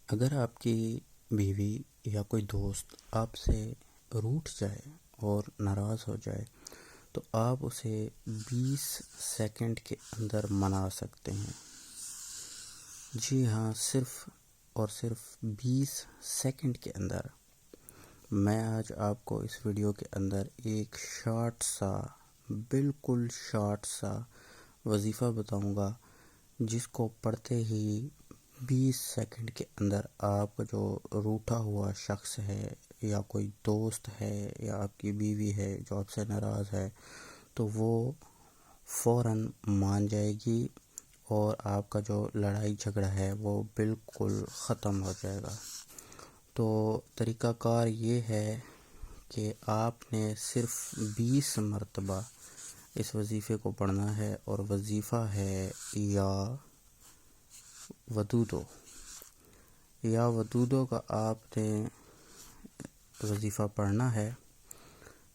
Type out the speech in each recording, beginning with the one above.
اگر آپ کی بیوی یا کوئی دوست آپ سے روٹھ جائے اور ناراض ہو جائے تو آپ اسے 20 سیکنڈ کے اندر منا سکتے ہیں۔ جی ہاں، صرف اور صرف 20 سیکنڈ کے اندر۔ میں آج آپ کو اس ویڈیو کے اندر ایک بالکل شارٹ سا وظیفہ بتاؤں گا، جس کو پڑھتے ہی 20 سیکنڈ کے اندر آپ کا جو روٹھا ہوا شخص ہے یا کوئی دوست ہے یا آپ کی بیوی ہے جو آپ سے ناراض ہے تو وہ فوراً مان جائے گی اور آپ کا جو لڑائی جھگڑا ہے وہ بالکل ختم ہو جائے گا۔ تو طریقہ کار یہ ہے کہ آپ نے صرف 20 مرتبہ اس وظیفے کو پڑھنا ہے، اور وظیفہ ہے یا ودودو کا آپ نے وظیفہ پڑھنا ہے۔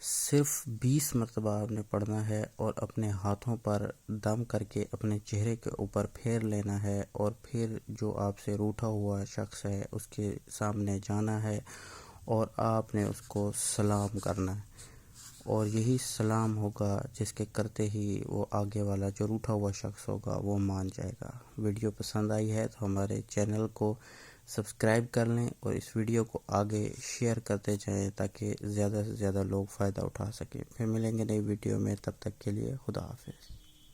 صرف 20 مرتبہ آپ نے پڑھنا ہے اور اپنے ہاتھوں پر دم کر کے اپنے چہرے کے اوپر پھیر لینا ہے، اور پھر جو آپ سے روٹھا ہوا شخص ہے اس کے سامنے جانا ہے اور آپ نے اس کو سلام کرنا ہے، اور یہی سلام ہوگا جس کے کرتے ہی وہ آگے والا جو روٹھا ہوا شخص ہوگا وہ مان جائے گا۔ ویڈیو پسند آئی ہے تو ہمارے چینل کو سبسکرائب کر لیں اور اس ویڈیو کو آگے شیئر کرتے جائیں تاکہ زیادہ سے زیادہ لوگ فائدہ اٹھا سکیں۔ پھر ملیں گے نئی ویڈیو میں، تب تک کے لیے خدا حافظ۔